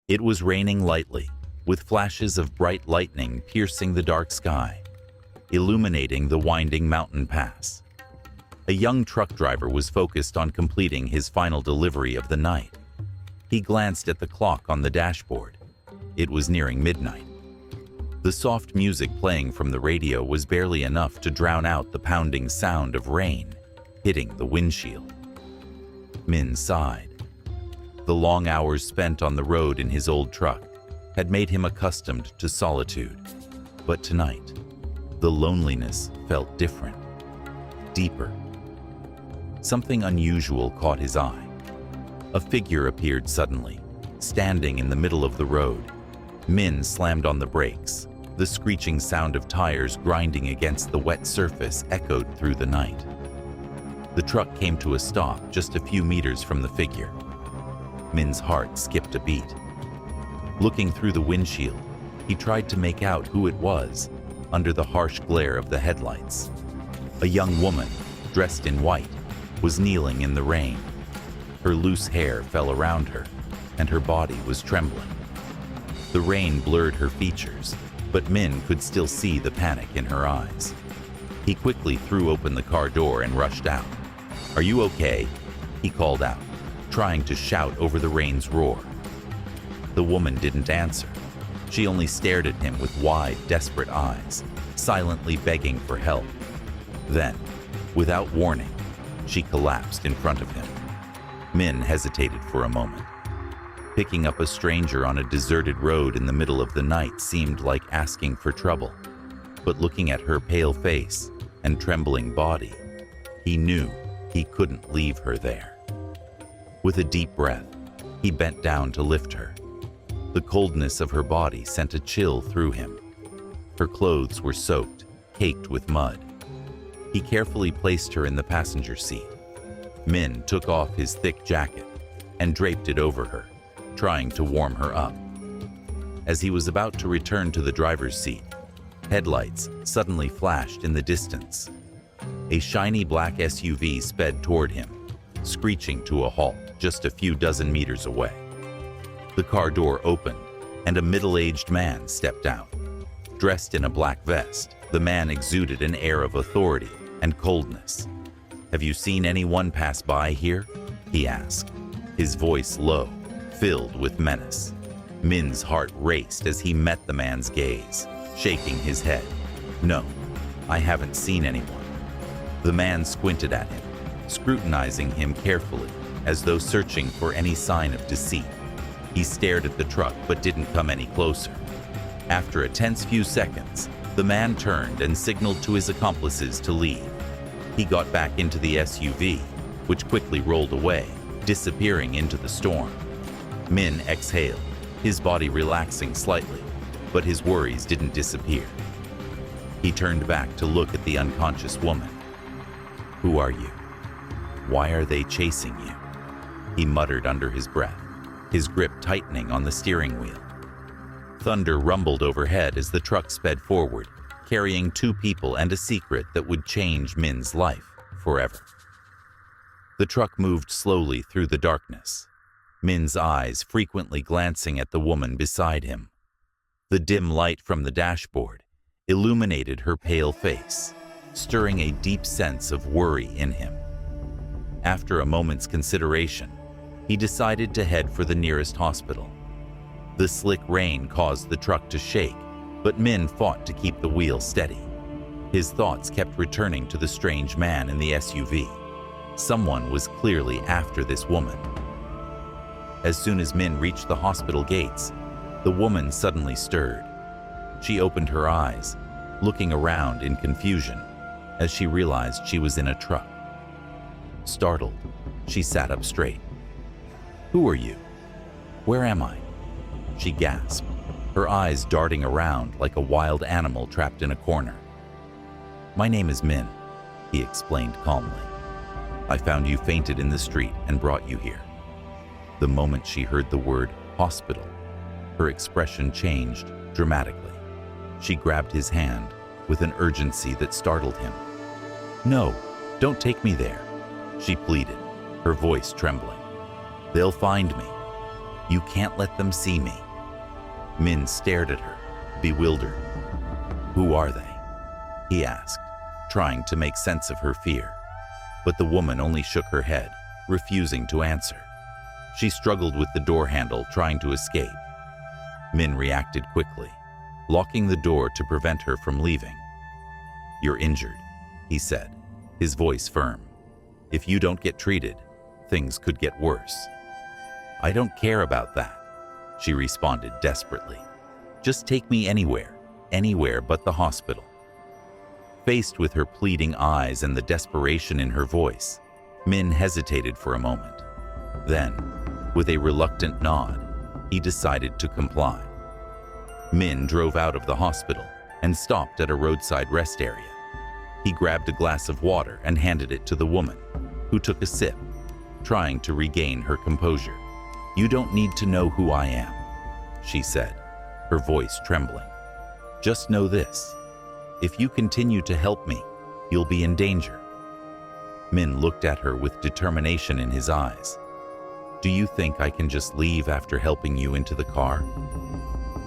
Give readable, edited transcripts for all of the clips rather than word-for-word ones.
It was raining lightly, with flashes of bright lightning piercing the dark sky, illuminating the winding mountain pass. A young truck driver was focused on completing his final delivery of the night. He glanced at the clock on the dashboard. It was nearing midnight. The soft music playing from the radio was barely enough to drown out the pounding sound of rain hitting the windshield. Min sighed. The long hours spent on the road in his old truck had made him accustomed to solitude. But tonight, the loneliness felt different, deeper. Something unusual caught his eye. A figure appeared suddenly, standing in the middle of the road. Min slammed on the brakes. The screeching sound of tires grinding against the wet surface echoed through the night. The truck came to a stop just a few meters from the figure. Min's heart skipped a beat. Looking through the windshield, he tried to make out who it was under the harsh glare of the headlights. A young woman, dressed in white, was kneeling in the rain. Her loose hair fell around her, and her body was trembling. The rain blurred her features, but Min could still see the panic in her eyes. He quickly threw open the car door and rushed out. "Are you okay?" he called out, trying to shout over the rain's roar. The woman didn't answer. She only stared at him with wide, desperate eyes, silently begging for help. Then, without warning, she collapsed in front of him. Min hesitated for a moment. Picking up a stranger on a deserted road in the middle of the night seemed like asking for trouble. But looking at her pale face and trembling body, he knew he couldn't leave her there. With a deep breath, he bent down to lift her. The coldness of her body sent a chill through him. Her clothes were soaked, caked with mud. He carefully placed her in the passenger seat. Min took off his thick jacket and draped it over her, trying to warm her up. As he was about to return to the driver's seat, headlights suddenly flashed in the distance. A shiny black SUV sped toward him, screeching to a halt just a few dozen meters away. The car door opened, and a middle-aged man stepped out. Dressed in a black vest, the man exuded an air of authority and coldness. "Have you seen anyone pass by here?" he asked, his voice low, filled with menace. Min's heart raced as he met the man's gaze, shaking his head. "No, I haven't seen anyone." The man squinted at him, scrutinizing him carefully, as though searching for any sign of deceit. He stared at the truck but didn't come any closer. After a tense few seconds, the man turned and signaled to his accomplices to leave. He got back into the SUV, which quickly rolled away, disappearing into the storm. Min exhaled, his body relaxing slightly, but his worries didn't disappear. He turned back to look at the unconscious woman. "Who are you? Why are they chasing you?" he muttered under his breath, his grip tightening on the steering wheel. Thunder rumbled overhead as the truck sped forward, carrying two people and a secret that would change Min's life forever. The truck moved slowly through the darkness, Min's eyes frequently glancing at the woman beside him. The dim light from the dashboard illuminated her pale face, stirring a deep sense of worry in him. After a moment's consideration, he decided to head for the nearest hospital. The slick rain caused the truck to shake, but Min fought to keep the wheel steady. His thoughts kept returning to the strange man in the SUV. Someone was clearly after this woman. As soon as Min reached the hospital gates, the woman suddenly stirred. She opened her eyes, looking around in confusion as she realized she was in a truck. Startled, she sat up straight. "Who are you? Where am I?" she gasped, her eyes darting around like a wild animal trapped in a corner. "My name is Min," he explained calmly. "I found you fainted in the street and brought you here." The moment she heard the word hospital, her expression changed dramatically. She grabbed his hand with an urgency that startled him. "No, don't take me there," she pleaded, her voice trembling. "They'll find me." You can't let them see me." Min stared at her, bewildered. "Who are they?" he asked, trying to make sense of her fear. But the woman only shook her head, refusing to answer. She struggled with the door handle, trying to escape. Min reacted quickly, locking the door to prevent her from leaving. "You're injured," he said, his voice firm. "If you don't get treated, things could get worse." "I don't care about that," she responded desperately. "Just take me anywhere but the hospital." Faced with her pleading eyes and the desperation in her voice, Min hesitated for a moment. Then, with a reluctant nod, he decided to comply. Min drove out of the hospital and stopped at a roadside rest area. He grabbed a glass of water and handed it to the woman, who took a sip, trying to regain her composure. "You don't need to know who I am," she said, her voice trembling. "Just know this. If you continue to help me, you'll be in danger." Min looked at her with determination in his eyes. "Do you think I can just leave after helping you into the car?"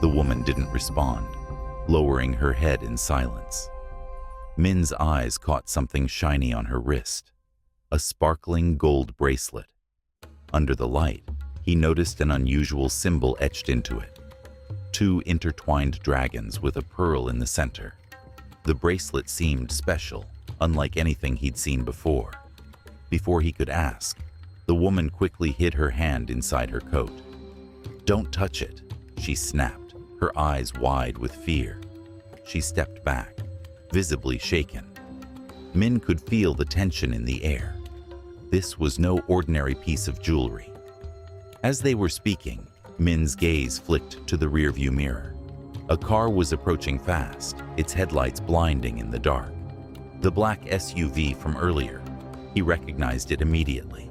The woman didn't respond, lowering her head in silence. Min's eyes caught something shiny on her wrist, a sparkling gold bracelet. Under the light, he noticed an unusual symbol etched into it. 2 intertwined dragons with a pearl in the center. The bracelet seemed special, unlike anything he'd seen before. Before he could ask, the woman quickly hid her hand inside her coat. "Don't touch it," she snapped, her eyes wide with fear. She stepped back, visibly shaken. Min could feel the tension in the air. This was no ordinary piece of jewelry. As they were speaking, Min's gaze flicked to the rearview mirror. A car was approaching fast, its headlights blinding in the dark. The black SUV from earlier. He recognized it immediately.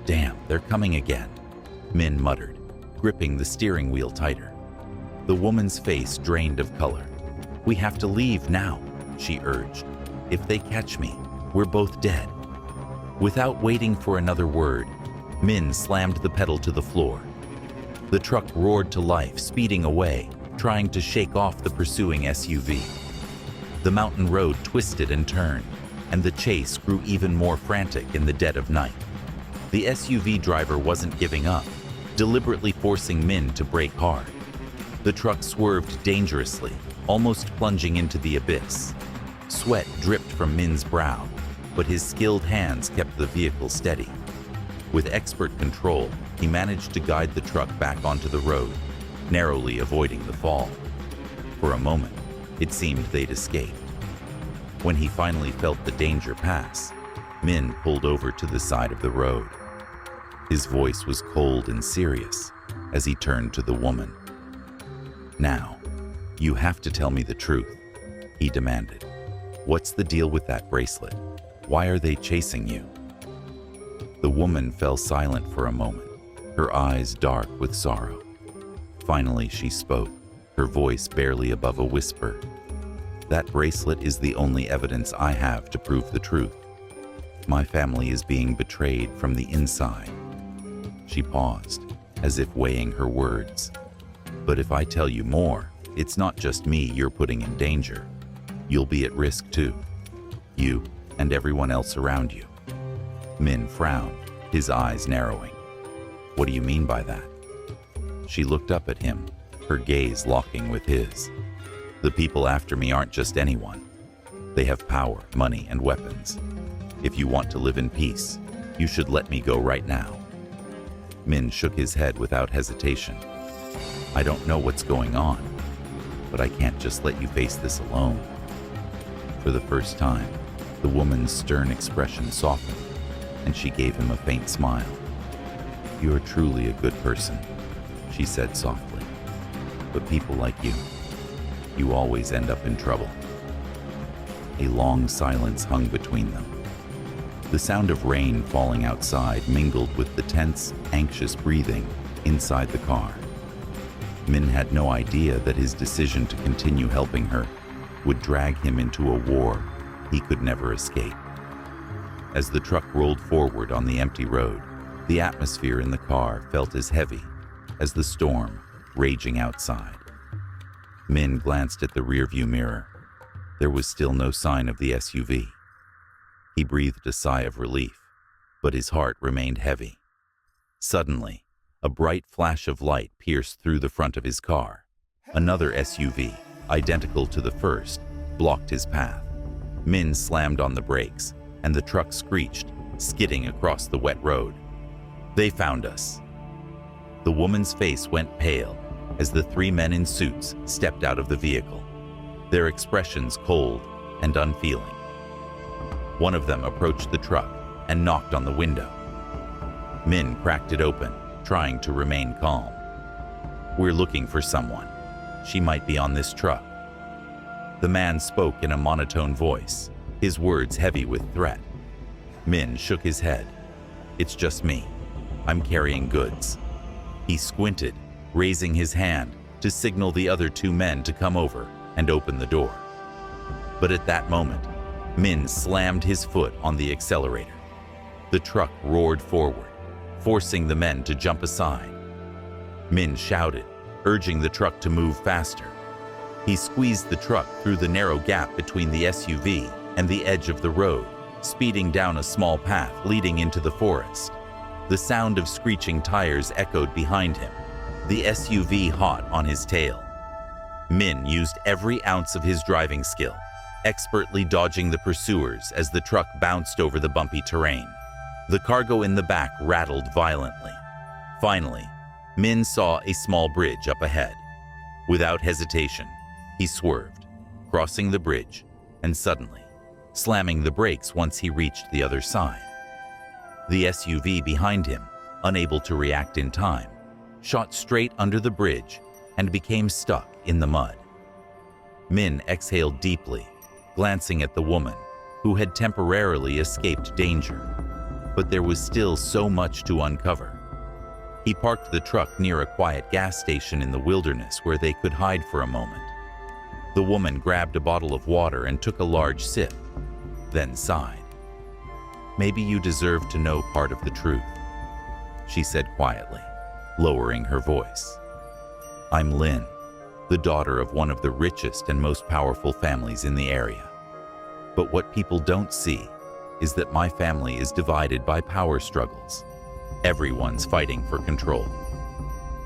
"Damn, they're coming again," Min muttered, gripping the steering wheel tighter. The woman's face drained of color. "We have to leave now," she urged. "If they catch me, we're both dead." Without waiting for another word, Min slammed the pedal to the floor. The truck roared to life, speeding away, trying to shake off the pursuing SUV. The mountain road twisted and turned, and the chase grew even more frantic in the dead of night. The SUV driver wasn't giving up, deliberately forcing Min to brake hard. The truck swerved dangerously, almost plunging into the abyss. Sweat dripped from Min's brow, but his skilled hands kept the vehicle steady. With expert control, he managed to guide the truck back onto the road, narrowly avoiding the fall. For a moment, it seemed they'd escaped. When he finally felt the danger pass, Min pulled over to the side of the road. His voice was cold and serious as he turned to the woman. "Now, you have to tell me the truth," he demanded. "What's the deal with that bracelet? Why are they chasing you?" The woman fell silent for a moment, her eyes dark with sorrow. Finally, she spoke, her voice barely above a whisper. "That bracelet is the only evidence I have to prove the truth. My family is being betrayed from the inside." She paused, as if weighing her words. "But if I tell you more, it's not just me you're putting in danger. You'll be at risk too. You and everyone else around you." Min frowned, his eyes narrowing. "What do you mean by that?" She looked up at him, her gaze locking with his. "The people after me aren't just anyone. They have power, money, and weapons. If you want to live in peace, you should let me go right now." Min shook his head without hesitation. "I don't know what's going on, but I can't just let you face this alone." For the first time, the woman's stern expression softened, and she gave him a faint smile. "You're truly a good person," she said softly. "But people like you always end up in trouble." A long silence hung between them. The sound of rain falling outside mingled with the tense, anxious breathing inside the car. Min had no idea that his decision to continue helping her would drag him into a war he could never escape. As the truck rolled forward on the empty road, the atmosphere in the car felt as heavy, as the storm raging outside. Min glanced at the rearview mirror. There was still no sign of the SUV. He breathed a sigh of relief, but his heart remained heavy. Suddenly, a bright flash of light pierced through the front of his car. Another SUV, identical to the first, blocked his path. Min slammed on the brakes, and the truck screeched, skidding across the wet road. "They found us." The woman's face went pale as the three men in suits stepped out of the vehicle, their expressions cold and unfeeling. One of them approached the truck and knocked on the window. Min cracked it open, trying to remain calm. "We're looking for someone. She might be on this truck." The man spoke in a monotone voice, his words heavy with threat. Min shook his head. "It's just me. I'm carrying goods." He squinted, raising his hand to signal the other two men to come over and open the door. But at that moment, Min slammed his foot on the accelerator. The truck roared forward, forcing the men to jump aside. Min shouted, urging the truck to move faster. He squeezed the truck through the narrow gap between the SUV and the edge of the road, speeding down a small path leading into the forest. The sound of screeching tires echoed behind him, the SUV hot on his tail. Min used every ounce of his driving skill, expertly dodging the pursuers as the truck bounced over the bumpy terrain. The cargo in the back rattled violently. Finally, Min saw a small bridge up ahead. Without hesitation, he swerved, crossing the bridge, and suddenly, slamming the brakes once he reached the other side. The SUV behind him, unable to react in time, shot straight under the bridge and became stuck in the mud. Min exhaled deeply, glancing at the woman, who had temporarily escaped danger. But there was still so much to uncover. He parked the truck near a quiet gas station in the wilderness where they could hide for a moment. The woman grabbed a bottle of water and took a large sip, then sighed. "Maybe you deserve to know part of the truth," she said quietly, lowering her voice. "I'm Lynn, the daughter of one of the richest and most powerful families in the area. But what people don't see is that my family is divided by power struggles. Everyone's fighting for control."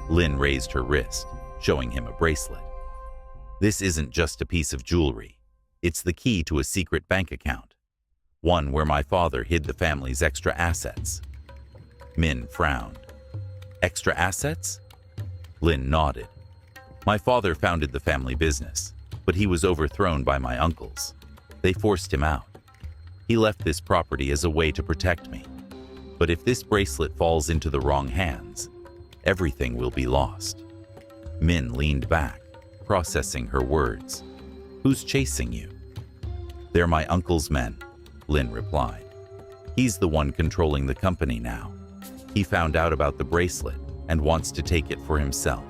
Lynn raised her wrist, showing him a bracelet. "This isn't just a piece of jewelry. It's the key to a secret bank account, one where my father hid the family's extra assets." Min frowned. "Extra assets?" Lynn nodded. "My father founded the family business, but he was overthrown by my uncles. They forced him out. He left this property as a way to protect me. But if this bracelet falls into the wrong hands, everything will be lost." Min leaned back, processing her words. "Who's chasing you?" "They're my uncle's men," Lynn replied. "He's the one controlling the company now. He found out about the bracelet and wants to take it for himself."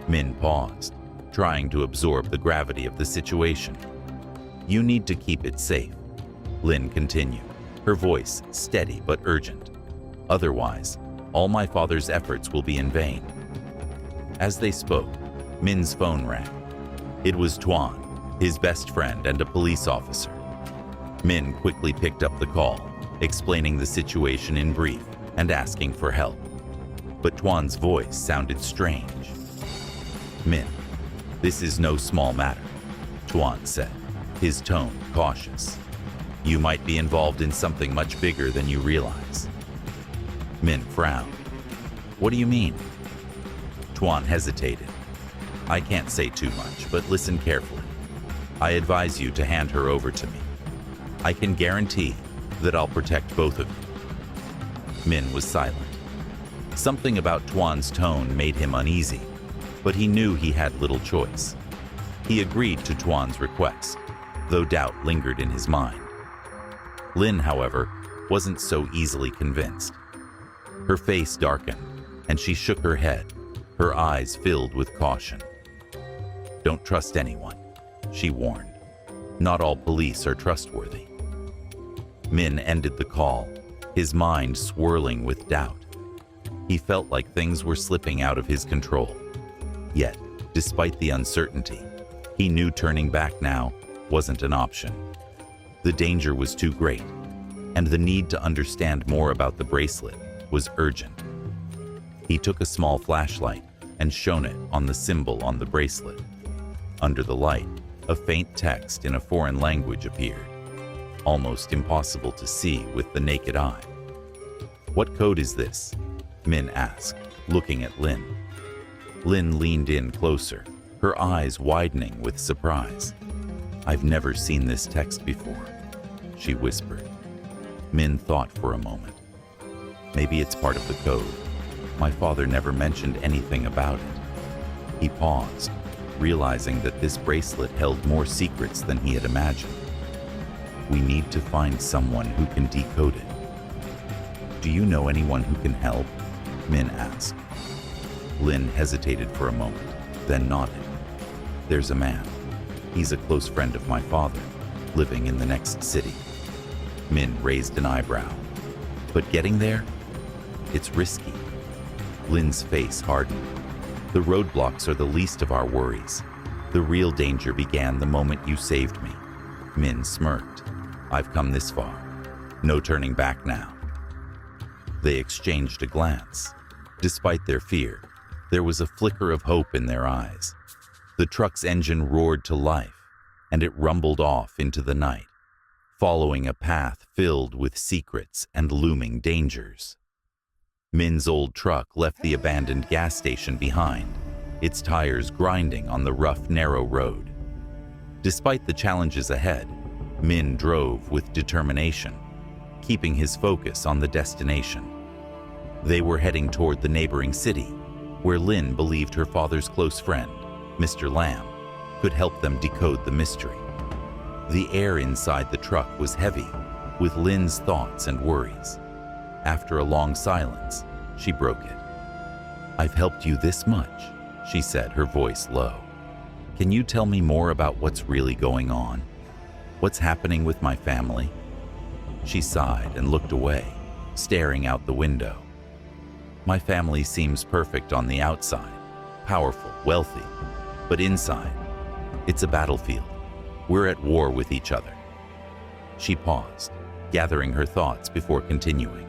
Min paused, trying to absorb the gravity of the situation. "You need to keep it safe," Lynn continued, her voice steady but urgent. "Otherwise, all my father's efforts will be in vain." As they spoke, Min's phone rang. It was Tuan, his best friend and a police officer. Min quickly picked up the call, explaining the situation in brief and asking for help. But Tuan's voice sounded strange. "Min, this is no small matter," Tuan said, his tone cautious. "You might be involved in something much bigger than you realize." Min frowned. "What do you mean?" Tuan hesitated. "I can't say too much, but listen carefully. I advise you to hand her over to me. I can guarantee that I'll protect both of you." Min was silent. Something about Tuan's tone made him uneasy, but he knew he had little choice. He agreed to Tuan's request, though doubt lingered in his mind. Lynn, however, wasn't so easily convinced. Her face darkened, and she shook her head, her eyes filled with caution. "Don't trust anyone," she warned. "Not all police are trustworthy." Min ended the call, his mind swirling with doubt. He felt like things were slipping out of his control. Yet, despite the uncertainty, he knew turning back now wasn't an option. The danger was too great, and the need to understand more about the bracelet was urgent. He took a small flashlight and shone it on the symbol on the bracelet. Under the light, a faint text in a foreign language appeared, almost impossible to see with the naked eye. "What code is this?" Min asked, looking at Lin. Lin leaned in closer, her eyes widening with surprise. "I've never seen this text before," she whispered. Min thought for a moment. "Maybe it's part of the code. My father never mentioned anything about it." He paused, realizing that this bracelet held more secrets than he had imagined. "We need to find someone who can decode it." "Do you know anyone who can help?" Min asked. Lin hesitated for a moment, then nodded. "There's a man. He's a close friend of my father, living in the next city." Min raised an eyebrow. "But getting there? It's risky." Lin's face hardened. "The roadblocks are the least of our worries. The real danger began the moment you saved me." Min smirked. "I've come this far. No turning back now." They exchanged a glance. Despite their fear, there was a flicker of hope in their eyes. The truck's engine roared to life, and it rumbled off into the night, following a path filled with secrets and looming dangers. Min's old truck left the abandoned gas station behind, its tires grinding on the rough, narrow road. Despite the challenges ahead, Min drove with determination, keeping his focus on the destination. They were heading toward the neighboring city, where Lin believed her father's close friend, Mr. Lamb, could help them decode the mystery. The air inside the truck was heavy, with Lin's thoughts and worries. After a long silence, she broke it. "I've helped you this much," she said, her voice low. "Can you tell me more about what's really going on? What's happening with my family?" She sighed and looked away, staring out the window. "My family seems perfect on the outside, powerful, wealthy, but inside, it's a battlefield. We're at war with each other." She paused, gathering her thoughts before continuing.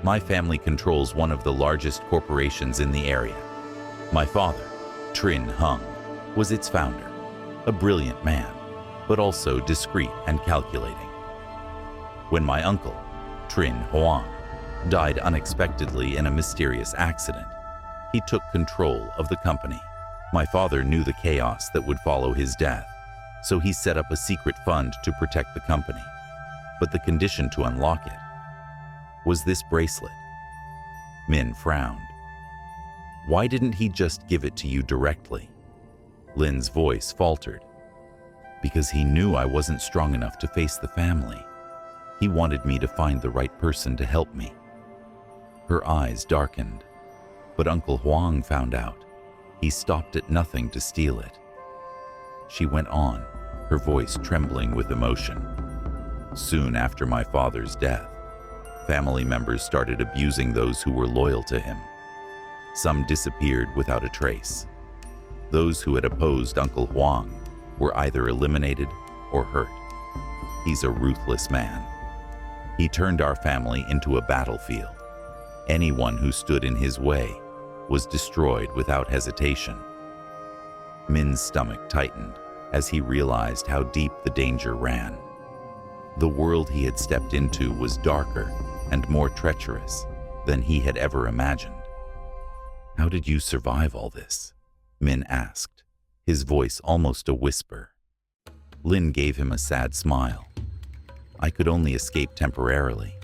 "My family controls one of the largest corporations in the area. My father, Trin Hung, was its founder, a brilliant man, but also discreet and calculating. When my uncle, Trin Huang, died unexpectedly in a mysterious accident, he took control of the company. My father knew the chaos that would follow his death, so he set up a secret fund to protect the company. But the condition to unlock it was this bracelet." Min frowned. "Why didn't he just give it to you directly?" Lin's voice faltered. "Because he knew I wasn't strong enough to face the family. He wanted me to find the right person to help me." Her eyes darkened. "But Uncle Huang found out. He stopped at nothing to steal it." She went on, her voice trembling with emotion. "Soon after my father's death, family members started abusing those who were loyal to him. Some disappeared without a trace. Those who had opposed Uncle Huang were either eliminated or hurt. He's a ruthless man. He turned our family into a battlefield. Anyone who stood in his way was destroyed without hesitation." Min's stomach tightened as he realized how deep the danger ran. The world he had stepped into was darker and more treacherous than he had ever imagined. "How did you survive all this?" Min asked, his voice almost a whisper. Lin gave him a sad smile. "I could only escape temporarily.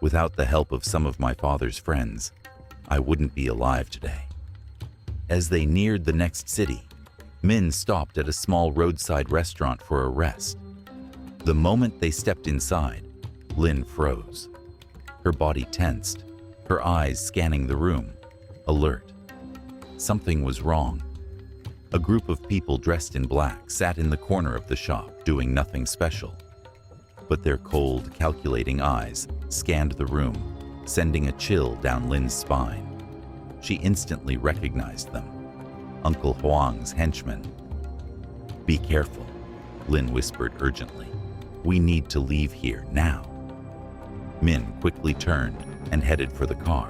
Without the help of some of my father's friends, I wouldn't be alive today." As they neared the next city, Min stopped at a small roadside restaurant for a rest. The moment they stepped inside, Lin froze. Her body tensed, her eyes scanning the room, alert. Something was wrong. A group of people dressed in black sat in the corner of the shop, doing nothing special. But their cold, calculating eyes scanned the room, sending a chill down Lin's spine. She instantly recognized them. Uncle Huang's henchmen. "Be careful," Lin whispered urgently. "We need to leave here now." Min quickly turned and headed for the car.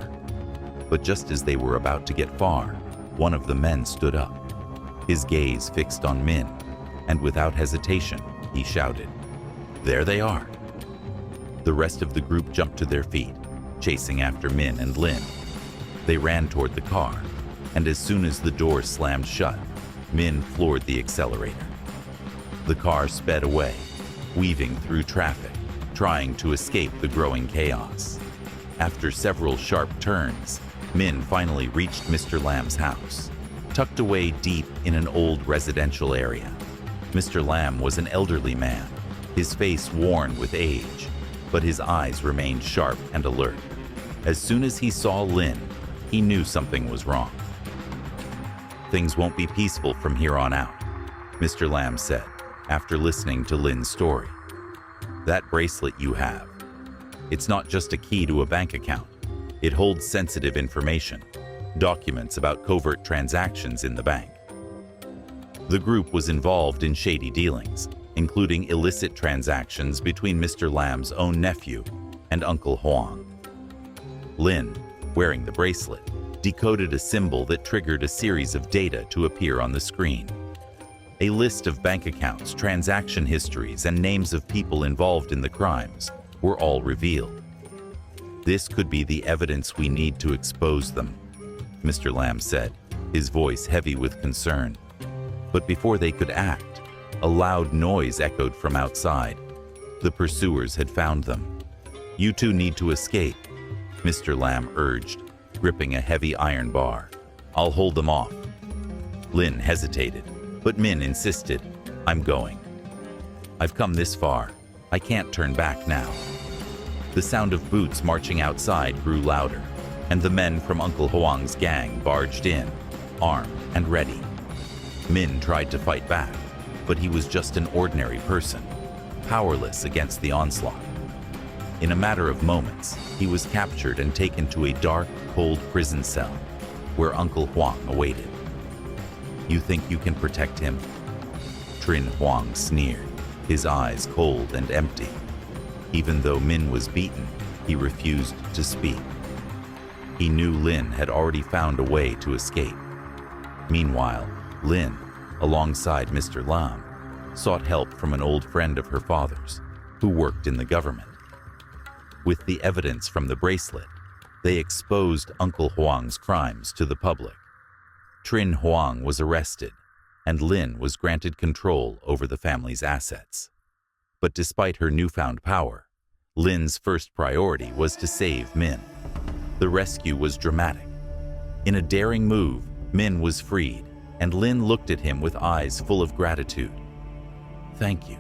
But just as they were about to get far, one of the men stood up, his gaze fixed on Min, and without hesitation, he shouted, "There they are!" The rest of the group jumped to their feet, chasing after Min and Lin. They ran toward the car, and as soon as the door slammed shut, Min floored the accelerator. The car sped away, weaving through traffic, trying to escape the growing chaos. After several sharp turns, Min finally reached Mr. Lam's house, tucked away deep in an old residential area. Mr. Lam was an elderly man, his face worn with age, but his eyes remained sharp and alert. As soon as he saw Lin, he knew something was wrong. "Things won't be peaceful from here on out," Mr. Lam said, after listening to Lin's story. "That bracelet you have, it's not just a key to a bank account. It holds sensitive information, documents about covert transactions in the bank." The group was involved in shady dealings, including illicit transactions between Mr. Lam's own nephew and Uncle Huang. Lin, wearing the bracelet, decoded a symbol that triggered a series of data to appear on the screen. A list of bank accounts, transaction histories, and names of people involved in the crimes were all revealed. "This could be the evidence we need to expose them," Mr. Lam said, his voice heavy with concern. But before they could act, a loud noise echoed from outside. The pursuers had found them. "You two need to escape," Mr. Lam urged, gripping a heavy iron bar. "I'll hold them off." Lin hesitated, but Min insisted, "I'm going. I've come this far. I can't turn back now." The sound of boots marching outside grew louder, and the men from Uncle Huang's gang barged in, armed and ready. Min tried to fight back, but he was just an ordinary person, powerless against the onslaught. In a matter of moments, he was captured and taken to a dark, cold prison cell, where Uncle Huang awaited. "You think you can protect him?" Trin Huang sneered, his eyes cold and empty. Even though Min was beaten, he refused to speak. He knew Lin had already found a way to escape. Meanwhile, Lin, alongside Mr. Lam, sought help from an old friend of her father's, who worked in the government. With the evidence from the bracelet, they exposed Uncle Huang's crimes to the public. Trin Huang was arrested, and Lin was granted control over the family's assets. But despite her newfound power, Lin's first priority was to save Min. The rescue was dramatic. In a daring move, Min was freed, and Lin looked at him with eyes full of gratitude. "Thank you,"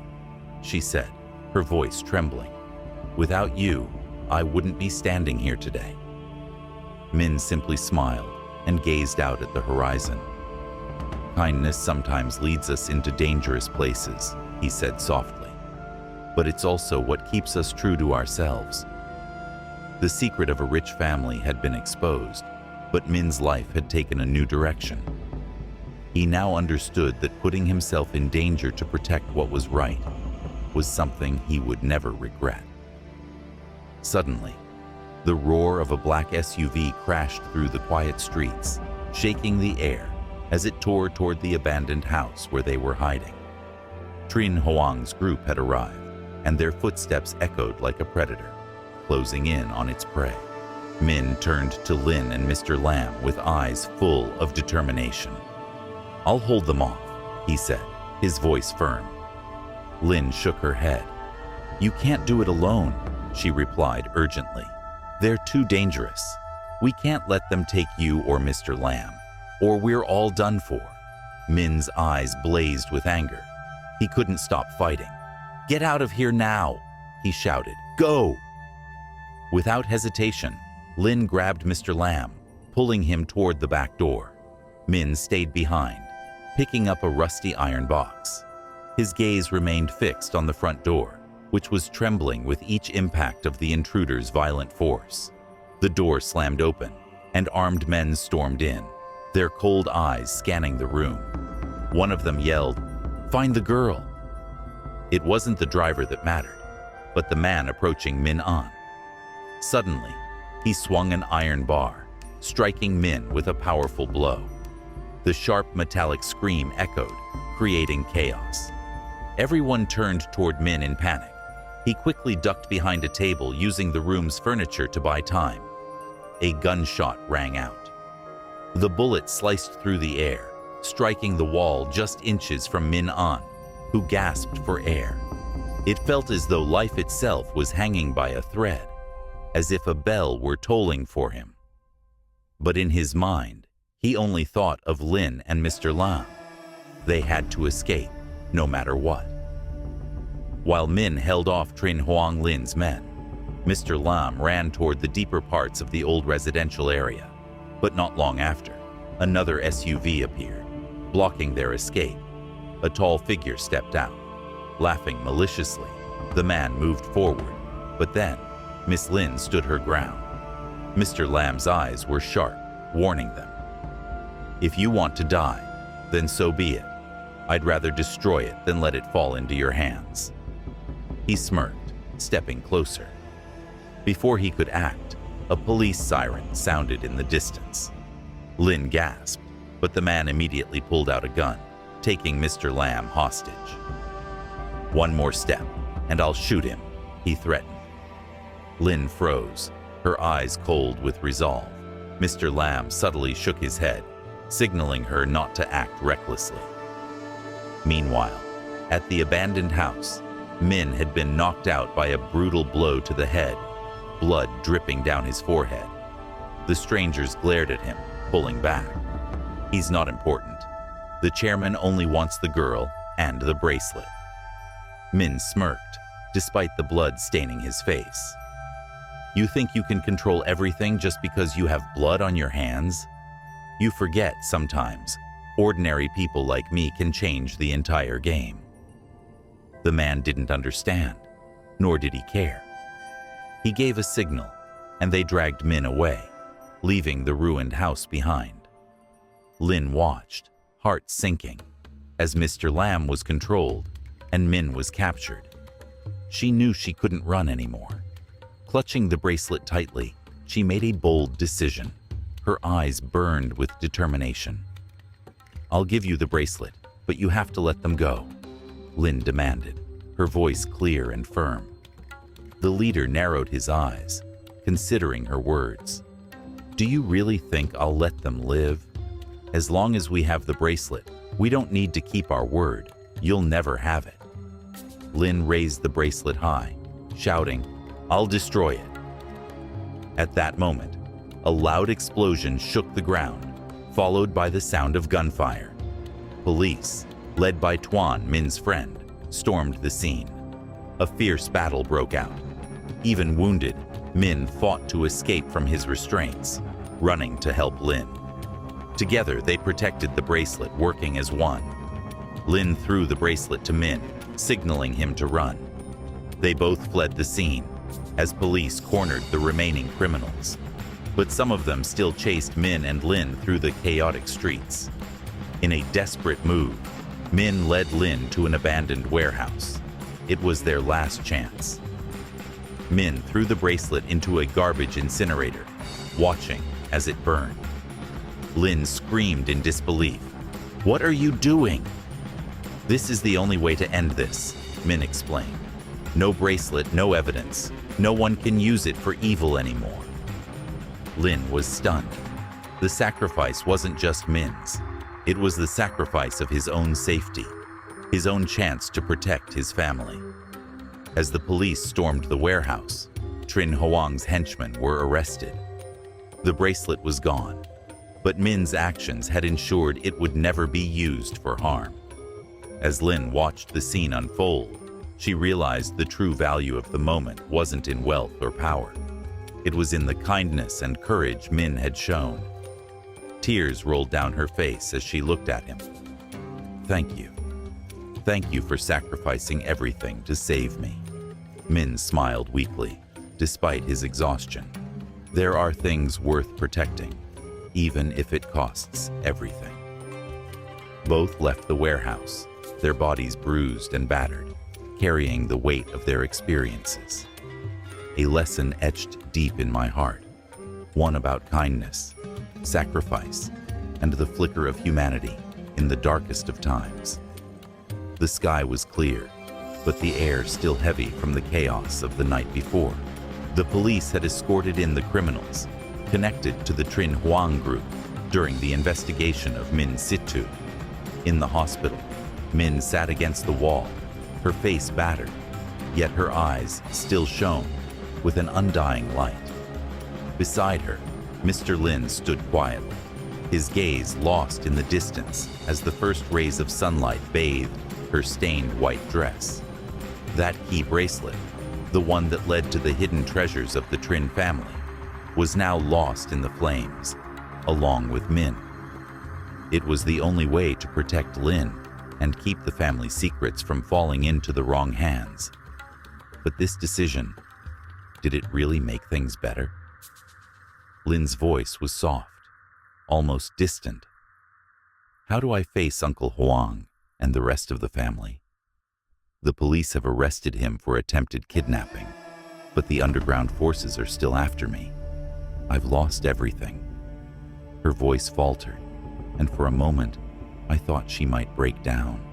she said, her voice trembling. "Without you, I wouldn't be standing here today." Min simply smiled and gazed out at the horizon. "Kindness sometimes leads us into dangerous places," he said softly. "But it's also what keeps us true to ourselves." The secret of a rich family had been exposed, but Min's life had taken a new direction. He now understood that putting himself in danger to protect what was right was something he would never regret. Suddenly, the roar of a black SUV crashed through the quiet streets, shaking the air as it tore toward the abandoned house where they were hiding. Trin Huang's group had arrived, and their footsteps echoed like a predator, closing in on its prey. Min turned to Lin and Mr. Lam with eyes full of determination. "I'll hold them off," he said, his voice firm. Lin shook her head. "You can't do it alone," she replied urgently. "They're too dangerous. We can't let them take you or Mr. Lam, or we're all done for." Min's eyes blazed with anger. He couldn't stop fighting. "Get out of here now," he shouted. "Go!" Without hesitation, Lin grabbed Mr. Lam, pulling him toward the back door. Min stayed behind, picking up a rusty iron box. His gaze remained fixed on the front door, which was trembling with each impact of the intruder's violent force. The door slammed open, and armed men stormed in, their cold eyes scanning the room. One of them yelled, "Find the girl!" It wasn't the driver that mattered, but the man approaching Min An. Suddenly, he swung an iron bar, striking Min with a powerful blow. The sharp metallic scream echoed, creating chaos. Everyone turned toward Min in panic. He quickly ducked behind a table, using the room's furniture to buy time. A gunshot rang out. The bullet sliced through the air, striking the wall just inches from Min An, who gasped for air. It felt as though life itself was hanging by a thread, as if a bell were tolling for him. But in his mind, he only thought of Lin and Mr. Lam. They had to escape, no matter what. While Min held off Trin Huang Lin's men, Mr. Lam ran toward the deeper parts of the old residential area. But not long after, another SUV appeared, blocking their escape. A tall figure stepped out. Laughing maliciously, the man moved forward, but then Miss Lin stood her ground. Mr. Lam's eyes were sharp, warning them. "If you want to die, then so be it. I'd rather destroy it than let it fall into your hands." He smirked, stepping closer. Before he could act, a police siren sounded in the distance. Lin gasped, but the man immediately pulled out a gun, taking Mr. Lam hostage. "One more step, and I'll shoot him," he threatened. Lin froze, her eyes cold with resolve. Mr. Lam subtly shook his head, signaling her not to act recklessly. Meanwhile, at the abandoned house, Min had been knocked out by a brutal blow to the head, blood dripping down his forehead. The strangers glared at him, pulling back. "He's not important. The chairman only wants the girl and the bracelet." Min smirked, despite the blood staining his face. "You think you can control everything just because you have blood on your hands? You forget sometimes ordinary people like me can change the entire game." The man didn't understand, nor did he care. He gave a signal, and they dragged Min away, leaving the ruined house behind. Lin watched, heart sinking, as Mr. Lam was controlled and Min was captured. She knew she couldn't run anymore. Clutching the bracelet tightly, she made a bold decision. Her eyes burned with determination. "I'll give you the bracelet, but you have to let them go," Lin demanded, her voice clear and firm. The leader narrowed his eyes, considering her words. "Do you really think I'll let them live? As long as we have the bracelet, we don't need to keep our word. You'll never have it." Lin raised the bracelet high, shouting, "I'll destroy it." At that moment, a loud explosion shook the ground, followed by the sound of gunfire. Police, led by Tuan, Min's friend, stormed the scene. A fierce battle broke out. Even wounded, Min fought to escape from his restraints, running to help Lin. Together, they protected the bracelet, working as one. Lin threw the bracelet to Min, signaling him to run. They both fled the scene, as police cornered the remaining criminals. But some of them still chased Min and Lin through the chaotic streets. In a desperate move, Min led Lin to an abandoned warehouse. It was their last chance. Min threw the bracelet into a garbage incinerator, watching as it burned. Lin screamed in disbelief. "What are you doing?" "This is the only way to end this," Min explained. "No bracelet, no evidence. No one can use it for evil anymore." Lin was stunned. The sacrifice wasn't just Min's. It was the sacrifice of his own safety, his own chance to protect his family. As the police stormed the warehouse, Trin Huang's henchmen were arrested. The bracelet was gone, but Min's actions had ensured it would never be used for harm. As Lin watched the scene unfold, she realized the true value of the moment wasn't in wealth or power. It was in the kindness and courage Min had shown. Tears rolled down her face as she looked at him. "Thank you. Thank you for sacrificing everything to save me." Min smiled weakly, despite his exhaustion. There are things worth protecting, even if it costs everything. Both left the warehouse, their bodies bruised and battered, carrying the weight of their experiences. A lesson etched deep in my heart, one about kindness, sacrifice, and the flicker of humanity in the darkest of times. The sky was clear, but the air still heavy from the chaos of the night before. The police had escorted in the criminals connected to the Trin Huang group during the investigation of Min Situ. In the hospital, Min sat against the wall, her face battered, yet her eyes still shone with an undying light. Beside her, Mr. Lin stood quietly, his gaze lost in the distance as the first rays of sunlight bathed her stained white dress. That key bracelet, the one that led to the hidden treasures of the Trin family, was now lost in the flames, along with Min. It was the only way to protect Lin and keep the family secrets from falling into the wrong hands. But this decision, did it really make things better? Lin's voice was soft, almost distant. How do I face Uncle Huang and the rest of the family? The police have arrested him for attempted kidnapping, but the underground forces are still after me. I've lost everything. Her voice faltered, and for a moment, I thought she might break down.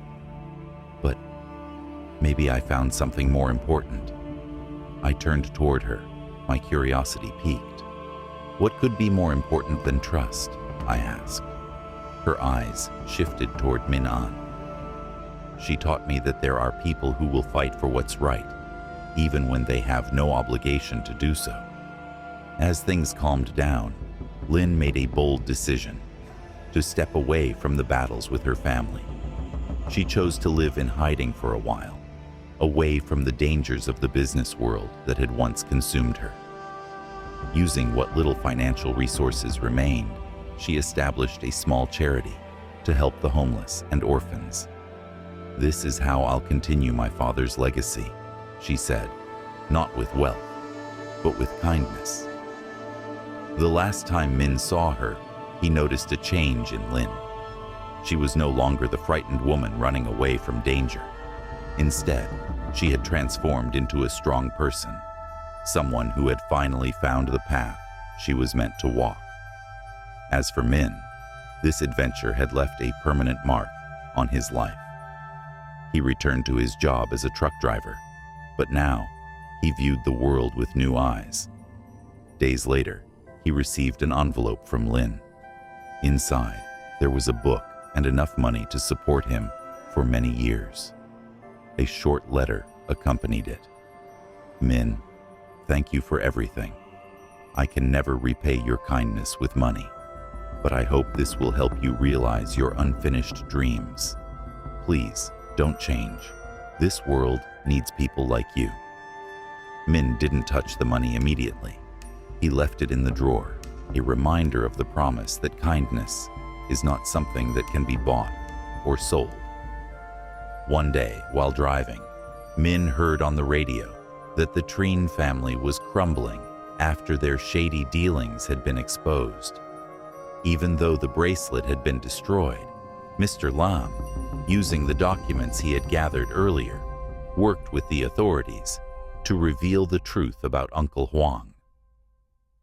But maybe I found something more important. I turned toward her, my curiosity piqued. What could be more important than trust? I asked. Her eyes shifted toward Min An. She taught me that there are people who will fight for what's right, even when they have no obligation to do so. As things calmed down, Lin made a bold decision to step away from the battles with her family. She chose to live in hiding for a while, away from the dangers of the business world that had once consumed her. Using what little financial resources remained, she established a small charity to help the homeless and orphans. "This is how I'll continue my father's legacy," she said, "not with wealth, but with kindness." The last time Min saw her, he noticed a change in Lin. She was no longer the frightened woman running away from danger. Instead, she had transformed into a strong person, someone who had finally found the path she was meant to walk. As for Min, this adventure had left a permanent mark on his life. He returned to his job as a truck driver, but now he viewed the world with new eyes. Days later, he received an envelope from Lin. Inside, there was a book and enough money to support him for many years. A short letter accompanied it. "Min, thank you for everything. I can never repay your kindness with money, but I hope this will help you realize your unfinished dreams. Please, don't change. This world needs people like you." Min didn't touch the money immediately. He left it in the drawer, a reminder of the promise that kindness is not something that can be bought or sold. One day, while driving, Min heard on the radio that the Trin family was crumbling after their shady dealings had been exposed. Even though the bracelet had been destroyed, Mr. Lam, using the documents he had gathered earlier, worked with the authorities to reveal the truth about Uncle Huang.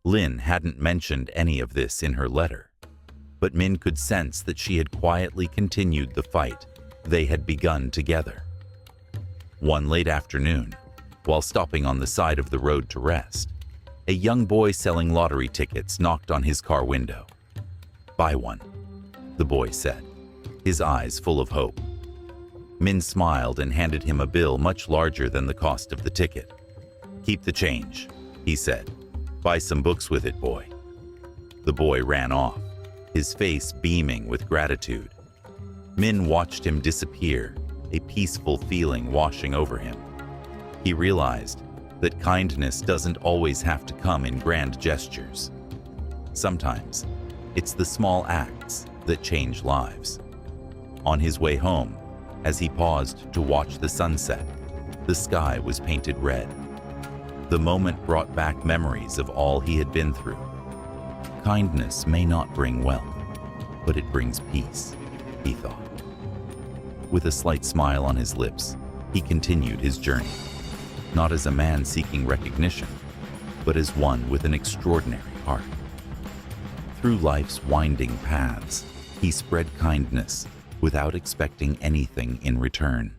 Lin hadn't mentioned any of this in her letter, but Min could sense that she had quietly continued the fight they had begun together. One late afternoon, while stopping on the side of the road to rest, a young boy selling lottery tickets knocked on his car window. "Buy one," the boy said, his eyes full of hope. Min smiled and handed him a bill much larger than the cost of the ticket. "Keep the change," he said. "Buy some books with it, boy." The boy ran off, his face beaming with gratitude. Min watched him disappear, a peaceful feeling washing over him. He realized that kindness doesn't always have to come in grand gestures. Sometimes, it's the small acts that change lives. On his way home, as he paused to watch the sunset, the sky was painted red. The moment brought back memories of all he had been through. Kindness may not bring wealth, but it brings peace, he thought. With a slight smile on his lips, he continued his journey, not as a man seeking recognition, but as one with an extraordinary heart. Through life's winding paths, he spread kindness without expecting anything in return.